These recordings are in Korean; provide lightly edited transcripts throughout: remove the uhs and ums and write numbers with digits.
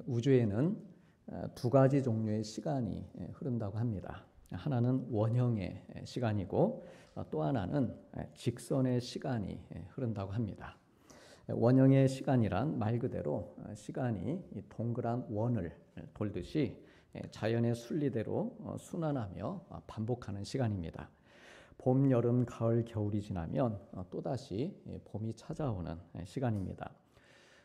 우주에는 두 가지 종류의 시간이 흐른다고 합니다. 하나는 원형의 시간이고 또 하나는 직선의 시간이 흐른다고 합니다. 원형의 시간이란 말 그대로 시간이 동그란 원을 돌듯이 자연의 순리대로 순환하며 반복하는 시간입니다. 봄, 여름, 가을, 겨울이 지나면 또다시 봄이 찾아오는 시간입니다.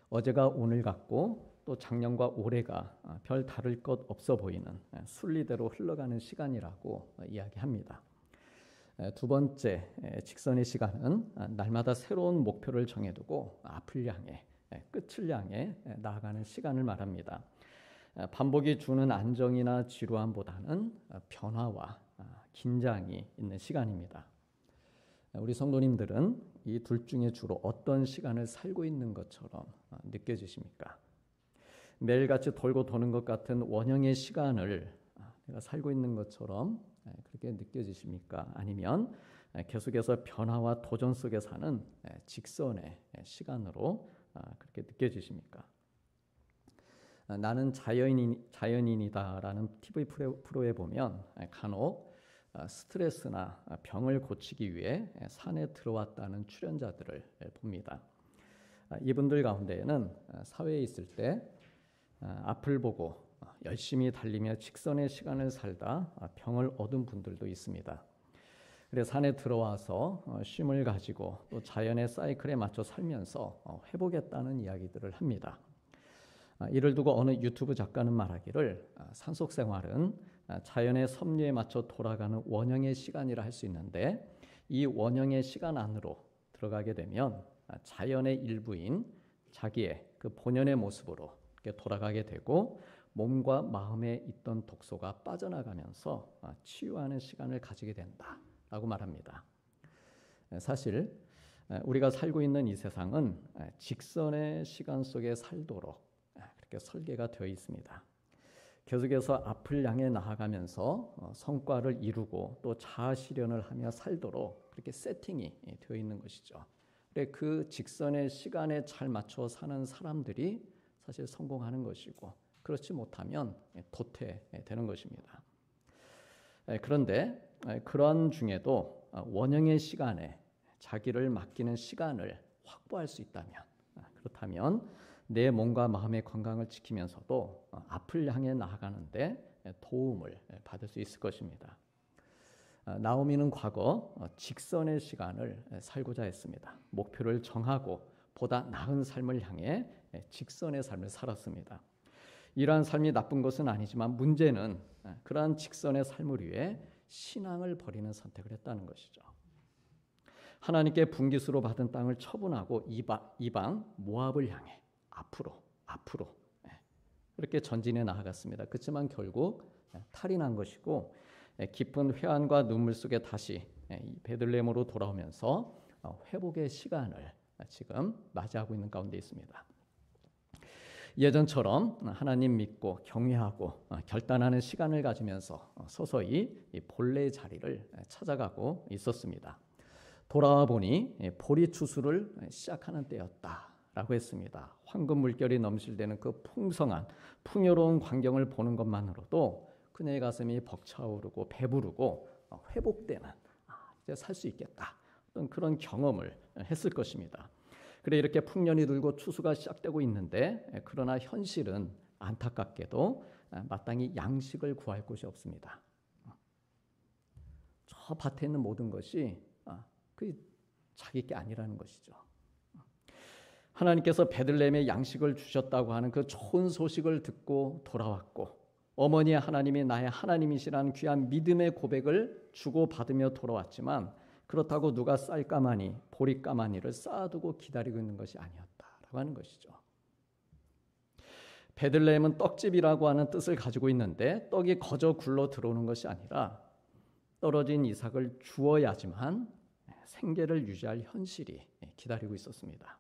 어제가 오늘 같고 또 작년과 올해가 별 다를 것 없어 보이는 순리대로 흘러가는 시간이라고 이야기합니다. 두 번째 직선의 시간은 날마다 새로운 목표를 정해두고 앞을 향해 끝을 향해 나아가는 시간을 말합니다. 반복이 주는 안정이나 지루함보다는 변화와 긴장이 있는 시간입니다. 우리 성도님들은 이 둘 중에 주로 어떤 시간을 살고 있는 것처럼 느껴지십니까? 매일같이 돌고 도는 것 같은 원형의 시간을 내가 살고 있는 것처럼 그렇게 느껴지십니까? 아니면 계속해서 변화와 도전 속에 사는 직선의 시간으로 그렇게 느껴지십니까? 나는 자연인이다라는 TV 프로에 보면 간혹 스트레스나 병을 고치기 위해 산에 들어왔다는 출연자들을 봅니다. 이분들 가운데에는 사회에 있을 때 앞을 보고 열심히 달리며 직선의 시간을 살다 병을 얻은 분들도 있습니다. 그래서 산에 들어와서 쉼을 가지고 또 자연의 사이클에 맞춰 살면서 회복했다는 이야기들을 합니다. 이를 두고 어느 유튜브 작가는 말하기를 산속 생활은 자연의 섭리에 맞춰 돌아가는 원형의 시간이라 할 수 있는데 이 원형의 시간 안으로 들어가게 되면 자연의 일부인 자기의 그 본연의 모습으로 돌아가게 되고 몸과 마음에 있던 독소가 빠져나가면서 치유하는 시간을 가지게 된다라고 말합니다. 사실 우리가 살고 있는 이 세상은 직선의 시간 속에 살도록 그렇게 설계가 되어 있습니다. 계속해서 앞을 향해 나아가면서 성과를 이루고 또 자아 실현을 하며 살도록 그렇게 세팅이 되어 있는 것이죠. 그 직선의 시간에 잘 맞춰 사는 사람들이 사실 성공하는 것이고 그렇지 못하면 도태되는 것입니다. 그런데 그런 중에도 원형의 시간에 자기를 맡기는 시간을 확보할 수 있다면 그렇다면 내 몸과 마음의 건강을 지키면서도 앞을 향해 나아가는데 도움을 받을 수 있을 것입니다. 나오미는 과거 직선의 시간을 살고자 했습니다. 목표를 정하고 보다 나은 삶을 향해 직선의 삶을 살았습니다. 이러한 삶이 나쁜 것은 아니지만 문제는 그러한 직선의 삶을 위해 신앙을 버리는 선택을 했다는 것이죠. 하나님께 분깃으로 받은 땅을 처분하고 이방 모압을 향해 앞으로 그렇게 전진해 나아갔습니다. 그렇지만 결국 탈이 난 것이고 깊은 회한과 눈물 속에 다시 베들레헴으로 돌아오면서 회복의 시간을 지금 맞이하고 있는 가운데 있습니다. 예전처럼 하나님 믿고 경외하고 결단하는 시간을 가지면서 서서히 본래의 자리를 찾아가고 있었습니다. 돌아와 보니 보리 추수를 시작하는 때였다라고 했습니다. 황금 물결이 넘실대는 그 풍성한 풍요로운 광경을 보는 것만으로도 그녀의 가슴이 벅차오르고 배부르고 회복되는 이제 살 수 있겠다 어떤 그런 경험을 했을 것입니다. 그래 이렇게 풍년이 들고 추수가 시작되고 있는데 그러나 현실은 안타깝게도 마땅히 양식을 구할 곳이 없습니다. 저 밭에 있는 모든 것이 그 자기 게 아니라는 것이죠. 하나님께서 베들레헴에 양식을 주셨다고 하는 그 좋은 소식을 듣고 돌아왔고 어머니의 하나님이 나의 하나님이시라는 귀한 믿음의 고백을 주고받으며 돌아왔지만 그렇다고 누가 쌀가마니 보리가마니를 쌓아두고 기다리고 있는 것이 아니었다라고 하는 것이죠. 베들레헴은 떡집이라고 하는 뜻을 가지고 있는데 떡이 거저 굴러 들어오는 것이 아니라 떨어진 이삭을 주어야지만 생계를 유지할 현실이 기다리고 있었습니다.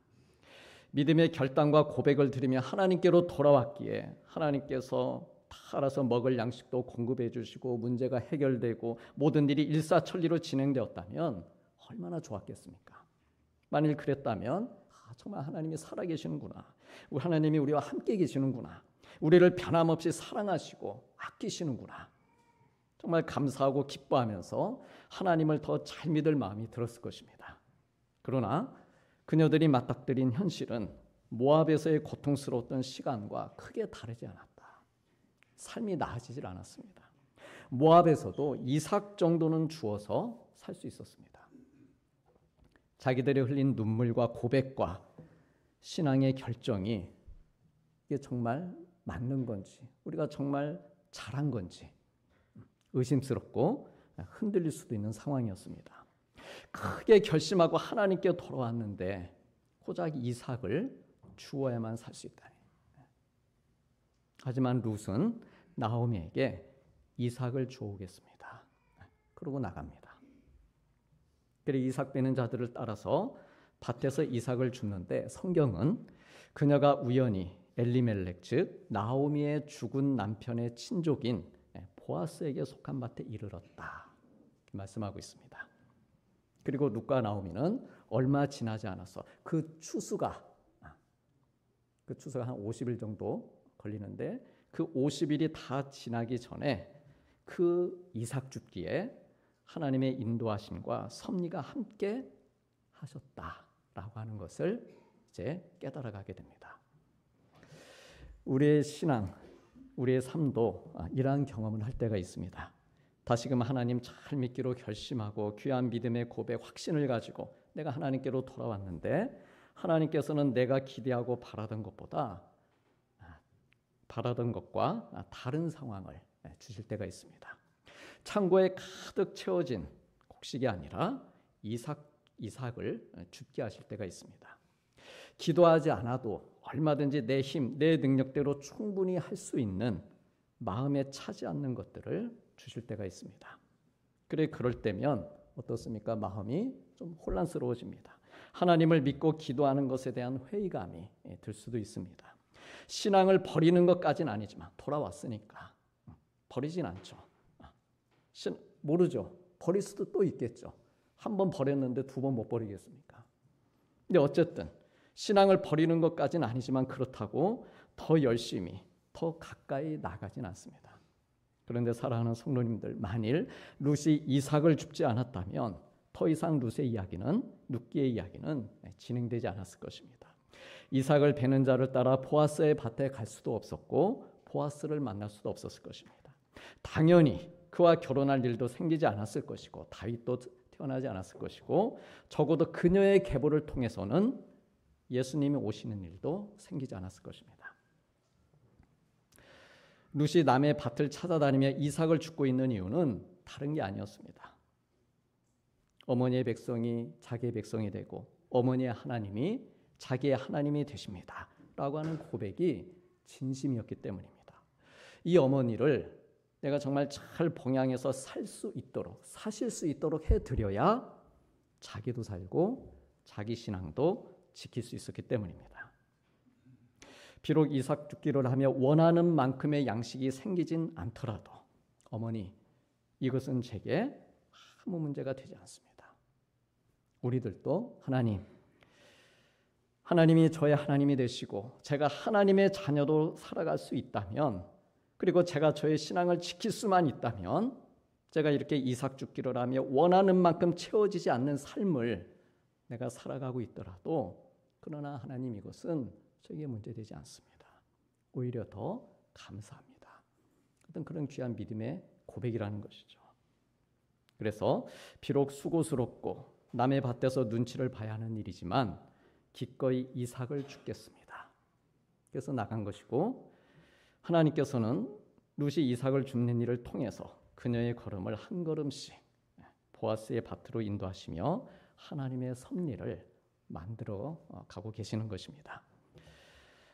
믿음의 결단과 고백을 드리며 하나님께로 돌아왔기에 하나님께서 다 알아서 먹을 양식도 공급해 주시고 문제가 해결되고 모든 일이 일사천리로 진행되었다면 얼마나 좋았겠습니까? 만일 그랬다면 정말 하나님이 살아계시는구나. 우리 하나님이 우리와 함께 계시는구나. 우리를 변함없이 사랑하시고 아끼시는구나. 정말 감사하고 기뻐하면서 하나님을 더 잘 믿을 마음이 들었을 것입니다. 그러나 그녀들이 맞닥뜨린 현실은 모압에서의 고통스러웠던 시간과 크게 다르지 않았다. 삶이 나아지질 않았습니다. 모압에서도 이삭 정도는 주어서 살 수 있었습니다. 자기들이 흘린 눈물과 고백과 신앙의 결정이 이게 정말 맞는 건지, 우리가 정말 잘한 건지 의심스럽고 흔들릴 수도 있는 상황이었습니다. 크게 결심하고 하나님께 돌아왔는데 고작 이삭을 주어야만 살 수 있다니. 하지만 룻은 나오미에게 이삭을 주오겠습니다. 그러고 나갑니다. 그리고 이삭 베는 자들을 따라서 밭에서 이삭을 줍는데 성경은 그녀가 우연히 엘리멜렉 즉 나오미의 죽은 남편의 친족인 보아스에게 속한 밭에 이르렀다 말씀하고 있습니다. 그리고 룻과 나오미는 얼마 지나지 않아서 그 추수가 한 50일 정도 걸리는데 그 50일이 다 지나기 전에 그 이삭 줍기에 하나님의 인도하심과 섭리가 함께 하셨다라고 하는 것을 이제 깨달아가게 됩니다. 우리의 신앙, 우리의 삶도 이러한 경험을 할 때가 있습니다. 다시금 하나님 잘 믿기로 결심하고 귀한 믿음의 고백, 확신을 가지고 내가 하나님께로 돌아왔는데 하나님께서는 내가 기대하고 바라던 것과 다른 상황을 주실 때가 있습니다. 창고에 가득 채워진 곡식이 아니라 이삭을 줍게 하실 때가 있습니다. 기도하지 않아도 얼마든지 내 힘, 내 능력대로 충분히 할 수 있는 마음에 차지 않는 것들을 주실 때가 있습니다. 그럴 때면 어떻습니까? 마음이 좀 혼란스러워집니다. 하나님을 믿고 기도하는 것에 대한 회의감이 들 수도 있습니다. 신앙을 버리는 것까지는 아니지만 돌아왔으니까 버리진 않죠. 모르죠. 버릴 수도 또 있겠죠. 한 번 버렸는데 두 번 못 버리겠습니까? 근데 어쨌든 신앙을 버리는 것까지는 아니지만 그렇다고 더 열심히 더 가까이 나가진 않습니다. 그런데 사랑하는 성도님들, 만일 룻이 이삭을 줍지 않았다면 더 이상 룻기의 이야기는 진행되지 않았을 것입니다. 이삭을 베는 자를 따라 보아스의 밭에 갈 수도 없었고 보아스를 만날 수도 없었을 것입니다. 당연히 그와 결혼할 일도 생기지 않았을 것이고 다윗도 태어나지 않았을 것이고 적어도 그녀의 계보를 통해서는 예수님이 오시는 일도 생기지 않았을 것입니다. 룻이 남의 밭을 찾아다니며 이삭을 줍고 있는 이유는 다른 게 아니었습니다. 어머니의 백성이 자기의 백성이 되고 어머니의 하나님이 자기의 하나님이 되십니다 라고 하는 고백이 진심이었기 때문입니다. 이 어머니를 내가 정말 잘 봉양해서 사실 수 있도록 해드려야 자기도 살고 자기 신앙도 지킬 수 있었기 때문입니다. 비록 이삭 줍기를 하며 원하는 만큼의 양식이 생기진 않더라도 어머니, 이것은 제게 아무 문제가 되지 않습니다. 우리들도 하나님이 저의 하나님이 되시고 제가 하나님의 자녀로 살아갈 수 있다면, 그리고 제가 저의 신앙을 지킬 수만 있다면 제가 이렇게 이삭 줍기를 하며 원하는 만큼 채워지지 않는 삶을 내가 살아가고 있더라도, 그러나 하나님, 이것은 저에게 문제되지 않습니다. 오히려 더 감사합니다. 어떤 그런 귀한 믿음의 고백이라는 것이죠. 그래서 비록 수고스럽고 남의 밭에서 눈치를 봐야 하는 일이지만 기꺼이 이삭을 줍겠습니다. 그래서 나간 것이고, 하나님께서는 룻이 이삭을 줍는 일을 통해서 그녀의 걸음을 한 걸음씩 보아스의 밭으로 인도하시며 하나님의 섭리를 만들어 가고 계시는 것입니다.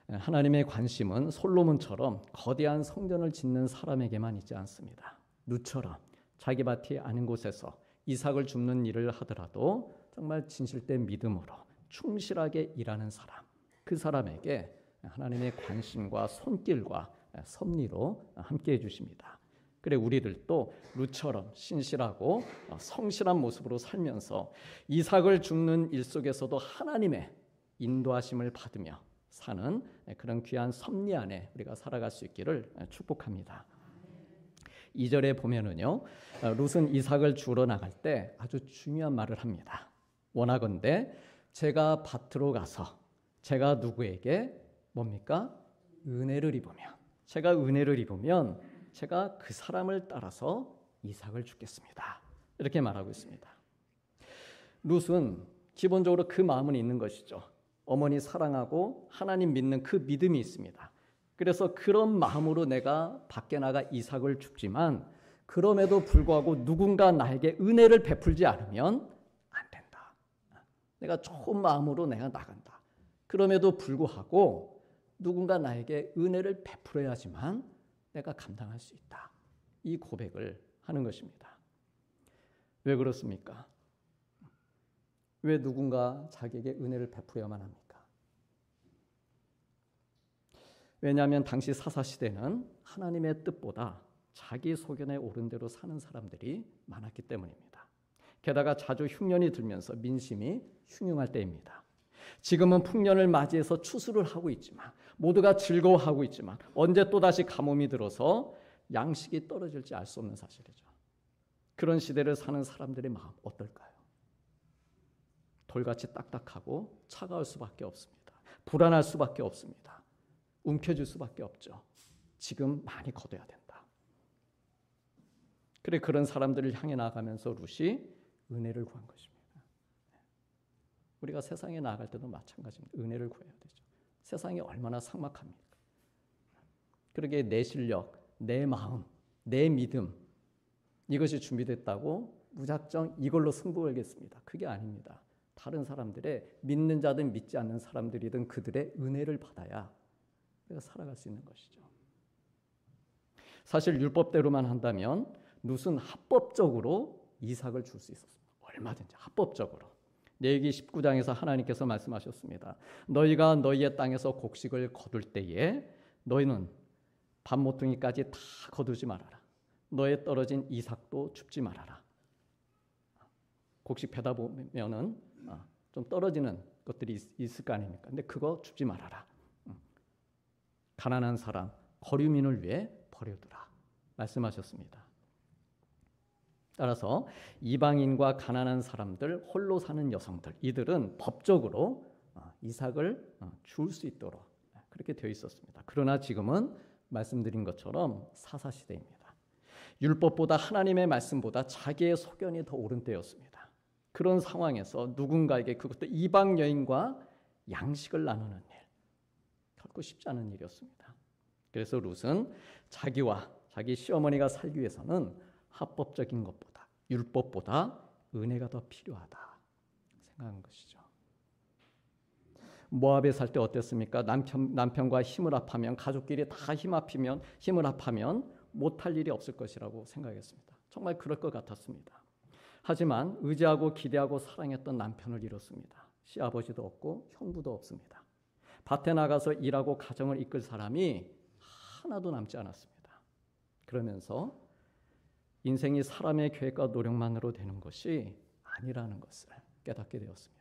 하나님의 관심은 솔로몬처럼 거대한 성전을 짓는 사람에게만 있지 않습니다. 룻처럼 자기 밭이 아닌 곳에서 이삭을 줍는 일을 하더라도 정말 진실된 믿음으로 충실하게 일하는 사람, 그 사람에게 하나님의 관심과 손길과 섭리로 함께해 주십니다. 그래 우리들도 룻처럼 신실하고 성실한 모습으로 살면서 이삭을 줍는 일 속에서도 하나님의 인도하심을 받으며 사는 그런 귀한 섭리 안에 우리가 살아갈 수 있기를 축복합니다. 2절에 보면은요, 룻은 이삭을 주우러 나갈 때 아주 중요한 말을 합니다. 원하건대 제가 밭으로 가서 제가 누구에게 뭡니까? 은혜를 입으면, 제가 은혜를 입으면 제가 그 사람을 따라서 이삭을 주겠습니다. 이렇게 말하고 있습니다. 룻은 기본적으로 그 마음은 있는 것이죠. 어머니 사랑하고 하나님 믿는 그 믿음이 있습니다. 그래서 그런 마음으로 내가 밖에 나가 이삭을 줍지만 그럼에도 불구하고 누군가 나에게 은혜를 베풀지 않으면 안 된다. 내가 좋은 마음으로 내가 나간다. 그럼에도 불구하고 누군가 나에게 은혜를 베풀어야지만 내가 감당할 수 있다. 이 고백을 하는 것입니다. 왜 그렇습니까? 왜 누군가 자기에게 은혜를 베풀어야만 합니까? 왜냐하면 당시 사사시대는 하나님의 뜻보다 자기 소견에 오른 대로 사는 사람들이 많았기 때문입니다. 게다가 자주 흉년이 들면서 민심이 흉흉할 때입니다. 지금은 풍년을 맞이해서 추수를 하고 있지만 모두가 즐거워하고 있지만 언제 또다시 가뭄이 들어서 양식이 떨어질지 알 수 없는 사실이죠. 그런 시대를 사는 사람들의 마음 어떨까요? 돌같이 딱딱하고 차가울 수밖에 없습니다. 불안할 수밖에 없습니다. 움켜쥘 수밖에 없죠. 지금 많이 거둬야 된다. 그래 그런 사람들을 향해 나아가면서 룻이 은혜를 구한 것입니다. 우리가 세상에 나아갈 때도 마찬가지입니다. 은혜를 구해야 되죠. 세상이 얼마나 삭막합니까? 그러기에 내 실력, 내 마음, 내 믿음 이것이 준비됐다고 무작정 이걸로 승부 걸겠습니다. 그게 아닙니다. 다른 사람들의 믿는 자든 믿지 않는 사람들이든 그들의 은혜를 받아야 우리가 살아갈 수 있는 것이죠. 사실 율법대로만 한다면 룻은 합법적으로 이삭을 줄 수 있었습니다. 얼마든지 합법적으로. 레위기 19장에서 하나님께서 말씀하셨습니다. 너희가 너희의 땅에서 곡식을 거둘 때에 너희는 밭모퉁이까지 다 거두지 말아라. 너의 떨어진 이삭도 줍지 말아라. 곡식 베다 보면은 좀 떨어지는 것들이 있을 거 아닙니까? 근데 그거 줍지 말아라. 가난한 사람, 거류민을 위해 버려두라. 말씀하셨습니다. 따라서 이방인과 가난한 사람들, 홀로 사는 여성들, 이들은 법적으로 이삭을 줄 수 있도록 그렇게 되어 있었습니다. 그러나 지금은 말씀드린 것처럼 사사시대입니다. 율법보다 하나님의 말씀보다 자기의 소견이 더 옳은 때였습니다. 그런 상황에서 누군가에게 그것도 이방 여인과 양식을 나누는 일, 결코 쉽지 않은 일이었습니다. 그래서 룻은 자기와 자기 시어머니가 살기 위해서는 합법적인 것보다 율법보다 은혜가 더 필요하다 생각한 것이죠. 모압에 살 때 어땠습니까? 남편과 힘을 합하면 가족끼리 다 힘을 합하면 못할 일이 없을 것이라고 생각했습니다. 정말 그럴 것 같았습니다. 하지만 의지하고 기대하고 사랑했던 남편을 잃었습니다. 시아버지도 없고 형부도 없습니다. 밭에 나가서 일하고 가정을 이끌 사람이 하나도 남지 않았습니다. 그러면서 인생이 사람의 계획과 노력만으로 되는 것이 아니라는 것을 깨닫게 되었습니다.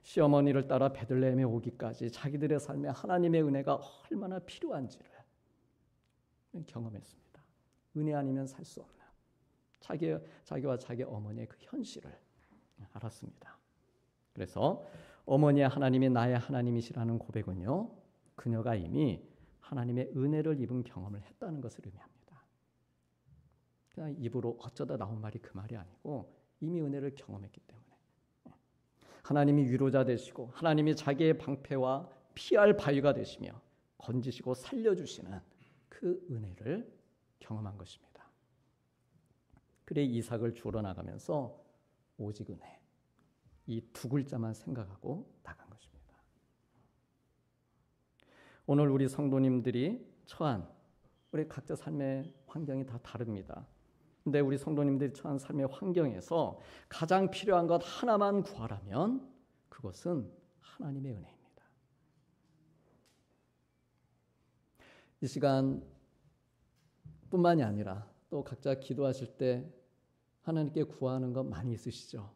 시어머니를 따라 베들레헴에 오기까지 자기들의 삶에 하나님의 은혜가 얼마나 필요한지를 경험했습니다. 은혜 아니면 살 수 없는 자기와 자기 어머니의 그 현실을 알았습니다. 그래서 어머니의 하나님이 나의 하나님이시라는 고백은요, 그녀가 이미 하나님의 은혜를 입은 경험을 했다는 것을 의미합니다. 그냥 입으로 어쩌다 나온 말이 그 말이 아니고 이미 은혜를 경험했기 때문에 하나님이 위로자 되시고 하나님이 자기의 방패와 피할 바위가 되시며 건지시고 살려주시는 그 은혜를 경험한 것입니다. 그래 이삭을 주러 나가면서 오직 은혜 이 두 글자만 생각하고 나간 것입니다. 오늘 우리 성도님들이 처한 우리 각자 삶의 환경이 다 다릅니다. 근데 우리 성도님들이 처한 삶의 환경에서 가장 필요한 것 하나만 구하라면 그것은 하나님의 은혜입니다. 이 시간 뿐만이 아니라 또 각자 기도하실 때 하나님께 구하는 것 많이 있으시죠?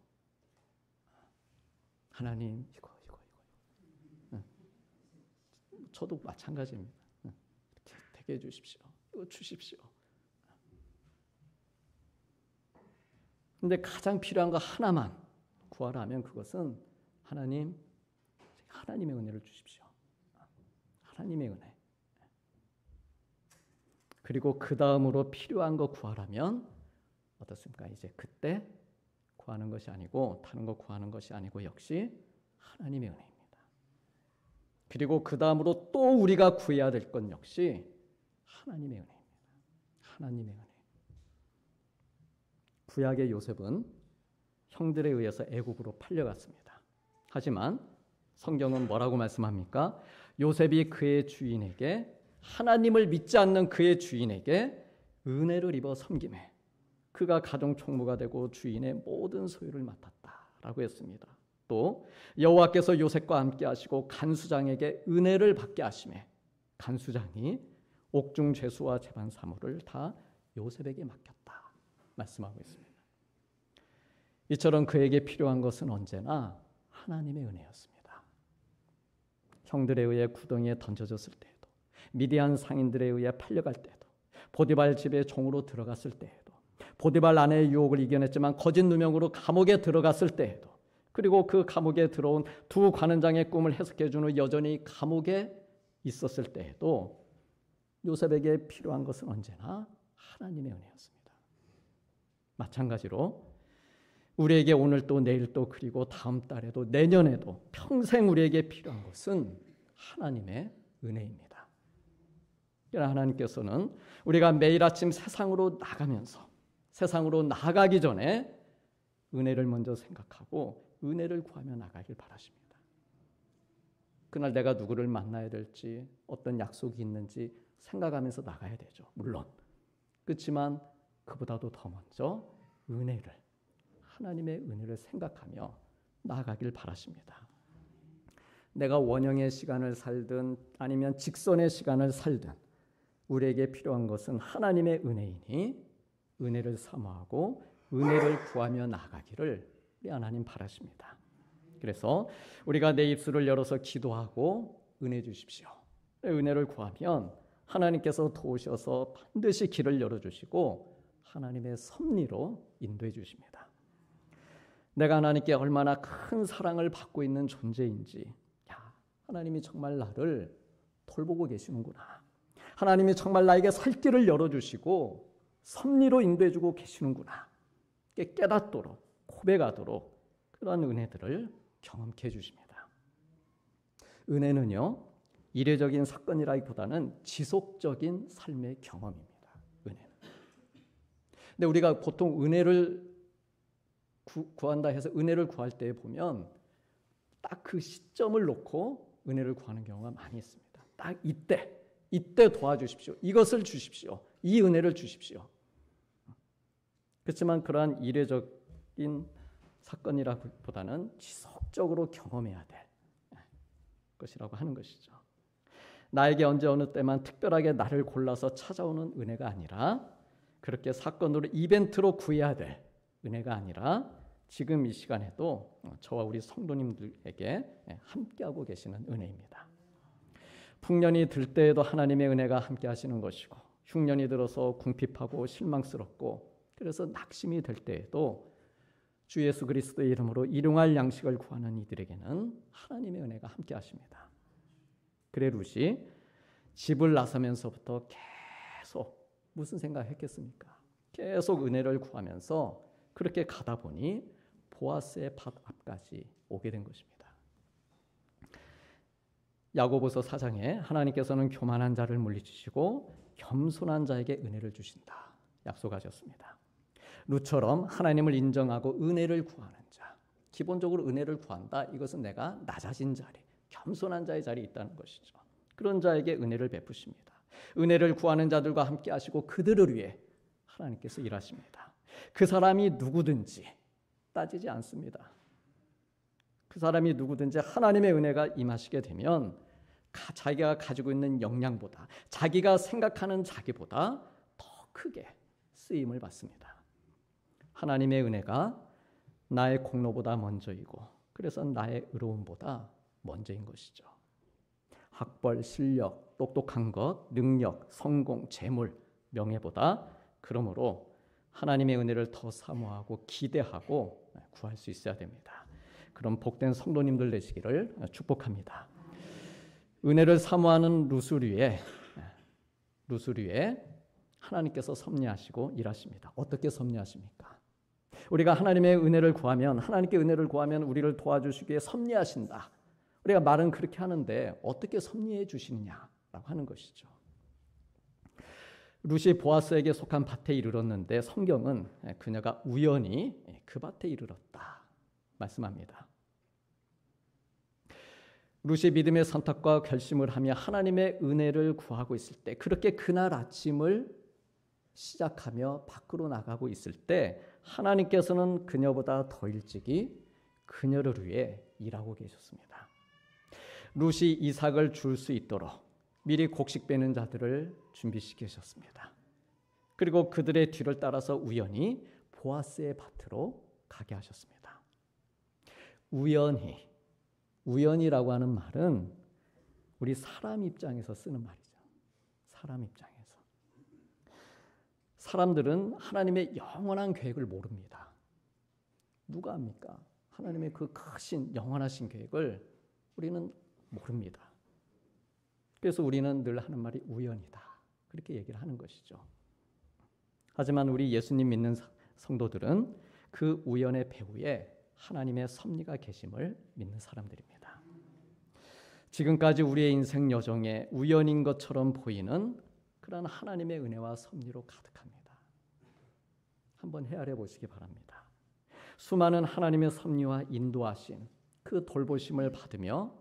하나님 이거. 저도 마찬가지입니다. 이렇게 되게 해주십시오. 이거 주십시오. 근데 가장 필요한 거 하나만 구하라면 그것은 하나님의 은혜를 주십시오. 하나님의 은혜. 그리고 그 다음으로 필요한 거 구하라면 어떻습니까? 이제 그때 구하는 것이 아니고 다른 거 구하는 것이 아니고 역시 하나님의 은혜입니다. 그리고 그 다음으로 또 우리가 구해야 될 건 역시 하나님의 은혜입니다. 하나님의 은혜. 구약의 요셉은 형들에 의해서 애국으로 팔려갔습니다. 하지만 성경은 뭐라고 말씀합니까? 요셉이 그의 주인에게 하나님을 믿지 않는 그의 주인에게 은혜를 입어 섬김에 그가 가정 총무가 되고 주인의 모든 소유를 맡았다라고 했습니다. 또 여호와께서 요셉과 함께 하시고 간수장에게 은혜를 받게 하심에 간수장이 옥중 죄수와 재반 사물을 다 요셉에게 맡겼다 말씀하고 있습니다. 이처럼 그에게 필요한 것은 언제나 하나님의 은혜였습니다. 형들에 의해 구덩이에 던져졌을 때에도, 미디안 상인들에 의해 팔려갈 때에도, 보디발 집에 종으로 들어갔을 때에도, 보디발 아내의 유혹을 이겨냈지만 거짓 누명으로 감옥에 들어갔을 때에도, 그리고 그 감옥에 들어온 두 관원장의 꿈을 해석해 준 후 여전히 감옥에 있었을 때에도 요셉에게 필요한 것은 언제나 하나님의 은혜였습니다. 마찬가지로 우리에게 오늘 또 내일 또 그리고 다음 달에도 내년에도 평생 우리에게 필요한 것은 하나님의 은혜입니다. 그러나 하나님께서는 우리가 매일 아침 세상으로 나가면서 세상으로 나가기 전에 은혜를 먼저 생각하고 은혜를 구하며 나가길 바라십니다. 그날 내가 누구를 만나야 될지 어떤 약속이 있는지 생각하면서 나가야 되죠. 물론. 그렇지만 그보다도 더 먼저 은혜를 하나님의 은혜를 생각하며 나아가길 바라십니다. 내가 원형의 시간을 살든 아니면 직선의 시간을 살든 우리에게 필요한 것은 하나님의 은혜이니 은혜를 사모하고 은혜를 구하며 나아가기를 우리 하나님 바라십니다. 그래서 우리가 내 입술을 열어서 기도하고 은혜 주십시오. 은혜를 구하면 하나님께서 도우셔서 반드시 길을 열어주시고 하나님의 섭리로 인도해 주십니다. 내가 하나님께 얼마나 큰 사랑을 받고 있는 존재인지, 하나님이 정말 나를 돌보고 계시는구나. 하나님이 정말 나에게 살 길을 열어주시고 섭리로 인도해주고 계시는구나. 깨닫도록 고백하도록 그런 은혜들을 경험케 해주십니다. 은혜는요, 이례적인 사건이라기보다는 지속적인 삶의 경험입니다. 은혜는. 근데 우리가 보통 은혜를 구한다 해서 은혜를 구할 때 보면 딱 그 시점을 놓고 은혜를 구하는 경우가 많이 있습니다. 딱 이때 도와주십시오. 이것을 주십시오. 이 은혜를 주십시오. 그렇지만 그러한 이례적인 사건이라기보다는 지속적으로 경험해야 될 것이라고 하는 것이죠. 나에게 언제 어느 때만 특별하게 나를 골라서 찾아오는 은혜가 아니라 그렇게 사건으로 이벤트로 구해야 될 은혜가 아니라 지금 이 시간에도 저와 우리 성도님들에게 함께하고 계시는 은혜입니다. 풍년이 들 때에도 하나님의 은혜가 함께 하시는 것이고 흉년이 들어서 궁핍하고 실망스럽고 그래서 낙심이 될 때에도 주 예수 그리스도의 이름으로 일용할 양식을 구하는 이들에게는 하나님의 은혜가 함께 하십니다. 그래 룻이 집을 나서면서부터 계속 무슨 생각했겠습니까? 계속 은혜를 구하면서 그렇게 가다 보니 보아스의 밭 앞까지 오게 된 것입니다. 야고보서 4장에 하나님께서는 교만한 자를 물리치시고 겸손한 자에게 은혜를 주신다 약속하셨습니다. 룻처럼 하나님을 인정하고 은혜를 구하는 자, 기본적으로 은혜를 구한다. 이것은 내가 낮아진 자리, 겸손한 자의 자리에 있다는 것이죠. 그런 자에게 은혜를 베푸십니다. 은혜를 구하는 자들과 함께 하시고 그들을 위해 하나님께서 일하십니다. 그 사람이 누구든지 따지지 않습니다. 그 사람이 누구든지 하나님의 은혜가 임하시게 되면 자기가 가지고 있는 역량보다 자기가 생각하는 자기보다 더 크게 쓰임을 받습니다. 하나님의 은혜가 나의 공로보다 먼저이고 그래서 나의 의로움보다 먼저인 것이죠. 학벌, 실력, 똑똑한 것, 능력, 성공, 재물, 명예보다 그러므로 하나님의 은혜를 더 사모하고 기대하고 구할 수 있어야 됩니다. 그럼 복된 성도님들 되시기를 축복합니다. 은혜를 사모하는 루스류에 하나님께서 섭리하시고 일하십니다. 어떻게 섭리하십니까? 우리가 하나님의 은혜를 구하면, 하나님께 은혜를 구하면 우리를 도와주시기에 섭리하신다. 우리가 말은 그렇게 하는데 어떻게 섭리해 주시느냐라고 하는 것이죠. 룻이 보아스에게 속한 밭에 이르렀는데 성경은 그녀가 우연히 그 밭에 이르렀다 말씀합니다. 룻이 믿음의 선택과 결심을 하며 하나님의 은혜를 구하고 있을 때, 그렇게 그날 아침을 시작하며 밖으로 나가고 있을 때 하나님께서는 그녀보다 더 일찍이 그녀를 위해 일하고 계셨습니다. 룻이 이삭을 줄 수 있도록 미리 곡식 빼는 자들을 준비시키셨습니다. 그리고 그들의 뒤를 따라서 우연히 보아스의 밭으로 가게 하셨습니다. 우연이라고 하는 말은 우리 사람 입장에서 쓰는 말이죠. 사람 입장에서. 사람들은 하나님의 영원한 계획을 모릅니다. 누가 압니까? 하나님의 그 크신 영원하신 계획을 우리는 모릅니다. 그래서 우리는 늘 하는 말이 우연이다. 그렇게 얘기를 하는 것이죠. 하지만 우리 예수님 믿는 성도들은 그 우연의 배후에 하나님의 섭리가 계심을 믿는 사람들입니다. 지금까지 우리의 인생 여정에 우연인 것처럼 보이는 그런 하나님의 은혜와 섭리로 가득합니다. 한번 헤아려 보시기 바랍니다. 수많은 하나님의 섭리와 인도하심, 그 돌보심을 받으며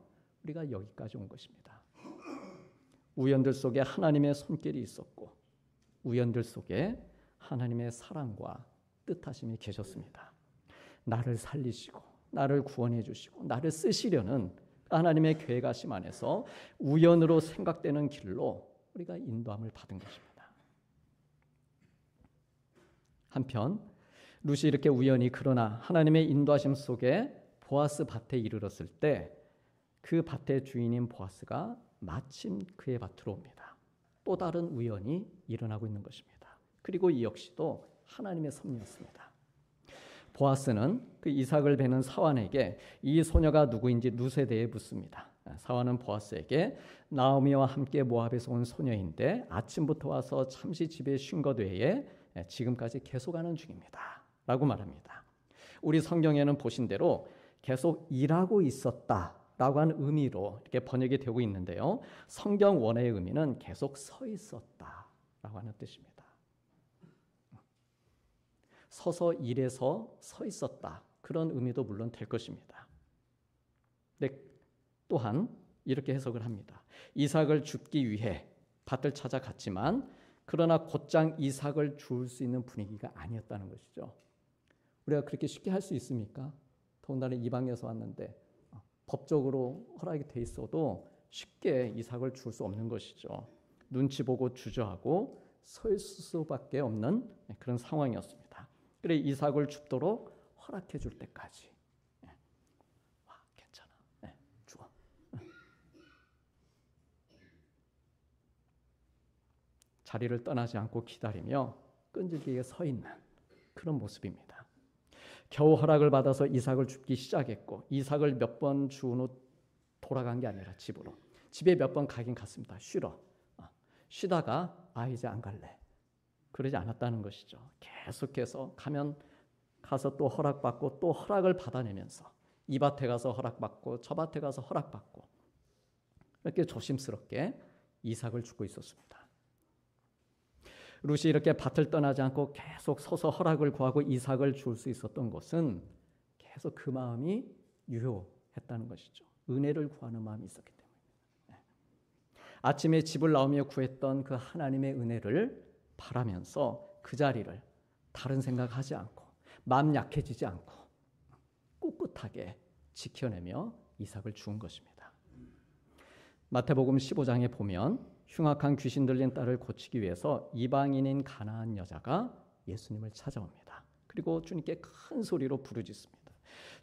우리가 여기까지 온 것입니다. 우연들 속에 하나님의 손길이 있었고 우연들 속에 하나님의 사랑과 뜻하심이 계셨습니다. 나를 살리시고 나를 구원해 주시고 나를 쓰시려는 하나님의 계획하심 안에서 우연으로 생각되는 길로 우리가 인도함을 받은 것입니다. 한편 룻이 이렇게 우연히 그러나 하나님의 인도하심 속에 보아스 밭에 이르렀을 때 그 밭의 주인인 보아스가 마침 그의 밭으로 옵니다. 또 다른 우연이 일어나고 있는 것입니다. 그리고 이 역시도 하나님의 섭리였습니다. 보아스는 그 이삭을 베는 사환에게 이 소녀가 누구인지 룻에 대해 묻습니다. 사환은 보아스에게 나오미와 함께 모압에서 온 소녀인데 아침부터 와서 잠시 집에 쉰 것 외에 지금까지 계속하는 중입니다. 라고 말합니다. 우리 성경에는 보신 대로 계속 일하고 있었다 라고 하는 의미로 이렇게 번역이 되고 있는데요. 성경 원어의 의미는 계속 서 있었다 라고 하는 뜻입니다. 서서 일해서 서 있었다. 그런 의미도 물론 될 것입니다. 근데 또한 이렇게 해석을 합니다. 이삭을 줍기 위해 밭을 찾아갔지만 그러나 곧장 이삭을 줄 수 있는 분위기가 아니었다는 것이죠. 우리가 그렇게 쉽게 할 수 있습니까? 더군다나 이방에서 왔는데 법적으로 허락이 돼 있어도 쉽게 이삭을 줄 수 없는 것이죠. 눈치 보고 주저하고 설 수밖에 없는 그런 상황이었습니다. 그래 이삭을 줍도록 허락해 줄 때까지 와 괜찮아 주어 자리를 떠나지 않고 기다리며 끈질기게 서 있는 그런 모습입니다. 겨우 허락을 받아서 이삭을 줍기 시작했고 이삭을 몇 번 준 후 돌아간 게 아니라 집에 몇 번 가긴 갔습니다. 쉬다가 이제 안 갈래. 그러지 않았다는 것이죠. 계속해서 가서 또 허락받고 또 허락을 받아내면서 이 밭에 가서 허락받고 저 밭에 가서 허락받고 이렇게 조심스럽게 이삭을 주고 있었습니다. 룻이 이렇게 밭을 떠나지 않고 계속 서서 허락을 구하고 이삭을 줄 수 있었던 것은 계속 그 마음이 유효했다는 것이죠. 은혜를 구하는 마음이 있었기 때문입니다. 아침에 집을 나오며 구했던 그 하나님의 은혜를 바라면서 그 자리를 다른 생각하지 않고 마음 약해지지 않고 꿋꿋하게 지켜내며 이삭을 주은 것입니다. 마태복음 15장에 보면 흉악한 귀신 들린 딸을 고치기 위해서 이방인인 가나안 여자가 예수님을 찾아옵니다. 그리고 주님께 큰 소리로 부르짖습니다.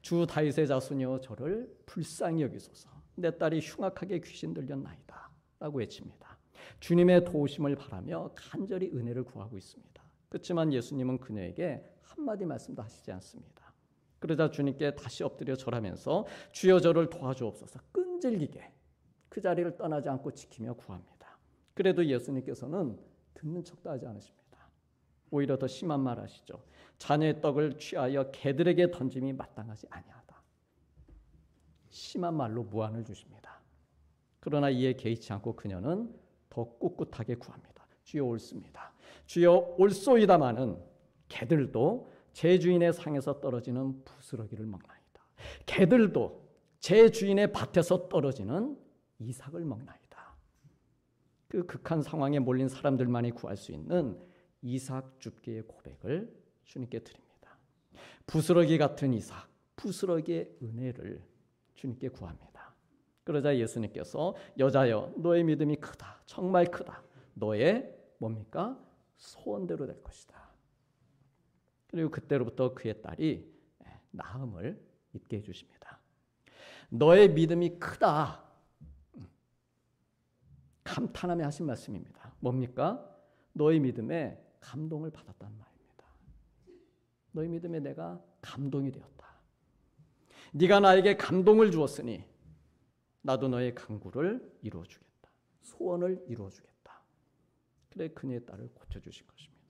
주 다윗의 자손이여 저를 불쌍히 여기소서. 내 딸이 흉악하게 귀신 들렸나이다 라고 외칩니다. 주님의 도우심을 바라며 간절히 은혜를 구하고 있습니다. 그렇지만 예수님은 그녀에게 한마디 말씀도 하시지 않습니다. 그러자 주님께 다시 엎드려 절하면서 주여 저를 도와주옵소서 끈질기게 그 자리를 떠나지 않고 지키며 구합니다. 그래도 예수님께서는 듣는 척도 하지 않으십니다. 오히려 더 심한 말 하시죠. 자녀의 떡을 취하여 개들에게 던짐이 마땅하지 아니하다. 심한 말로 무안을 주십니다. 그러나 이에 개의치 않고 그녀는 더 꿋꿋하게 구합니다. 주여 옳습니다. 주여 옳소이다마는 개들도 제 주인의 상에서 떨어지는 부스러기를 먹나이다. 개들도 제 주인의 밭에서 떨어지는 이삭을 먹나이다. 그 극한 상황에 몰린 사람들만이 구할 수 있는 이삭 줍기의 고백을 주님께 드립니다. 부스러기 같은 이삭, 부스러기의 은혜를 주님께 구합니다. 그러자 예수님께서 여자여 너의 믿음이 크다. 정말 크다. 너의 뭡니까? 소원대로 될 것이다. 그리고 그때로부터 그의 딸이 나음을 입게 해주십니다. 너의 믿음이 크다. 감탄하며 하신 말씀입니다. 뭡니까? 너의 믿음에 감동을 받았다는 말입니다. 너의 믿음에 내가 감동이 되었다. 네가 나에게 감동을 주었으니 나도 너의 간구를 이루어주겠다. 소원을 이루어주겠다. 그래 그녀의 딸을 고쳐주신 것입니다.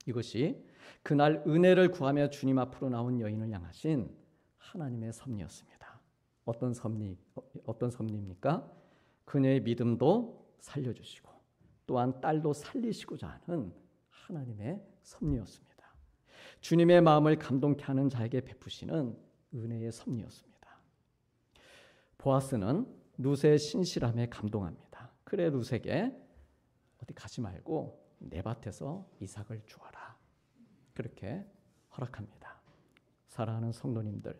이것이 그날 은혜를 구하며 주님 앞으로 나온 여인을 향하신 하나님의 섭리였습니다. 어떤 섭리입니까? 그녀의 믿음도 살려주시고 또한 딸도 살리시고자 하는 하나님의 섭리였습니다. 주님의 마음을 감동케 하는 자에게 베푸시는 은혜의 섭리였습니다. 보아스는 룻의 신실함에 감동합니다. 그래 룻에게 어디 가지 말고 내 밭에서 이삭을 주어라. 그렇게 허락합니다. 사랑하는 성도님들,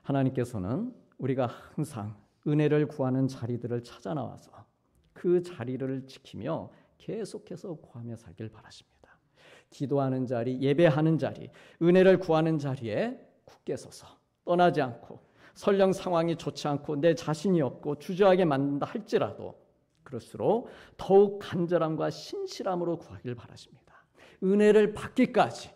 하나님께서는 우리가 항상 은혜를 구하는 자리들을 찾아 나와서 그 자리를 지키며 계속해서 구하며 살길 바라십니다. 기도하는 자리, 예배하는 자리, 은혜를 구하는 자리에 굳게 서서 떠나지 않고 설령 상황이 좋지 않고 내 자신이 없고 주저하게 만든다 할지라도 그럴수록 더욱 간절함과 신실함으로 구하길 바라십니다. 은혜를 받기까지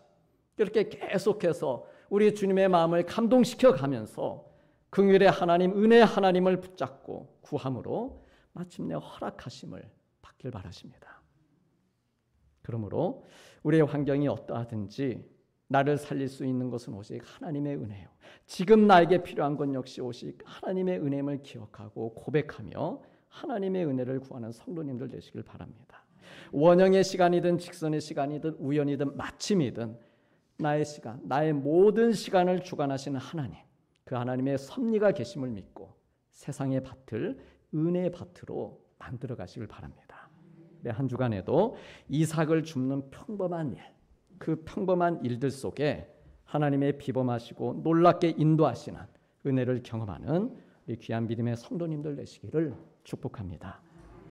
그렇게 계속해서 우리 주님의 마음을 감동시켜 가면서 긍휼의 하나님, 은혜의 하나님을 붙잡고 구함으로 마침내 허락하심을 받길 바라십니다. 그러므로 우리의 환경이 어떠하든지 나를 살릴 수 있는 것은 오직 하나님의 은혜요. 지금 나에게 필요한 것 역시 오직 하나님의 은혜임을 기억하고 고백하며 하나님의 은혜를 구하는 성도님들 되시길 바랍니다. 원형의 시간이든 직선의 시간이든 우연이든 마침이든 나의 시간, 나의 모든 시간을 주관하시는 하나님, 그 하나님의 섭리가 계심을 믿고 세상의 밭을 은혜의 밭으로 만들어 가시길 바랍니다. 한 주간에도 이삭을 줍는 평범한 일, 그 평범한 일들 속에 하나님의 비범하시고 놀랍게 인도하시는 은혜를 경험하는 우리 귀한 믿음의 성도님들 되시기를 축복합니다.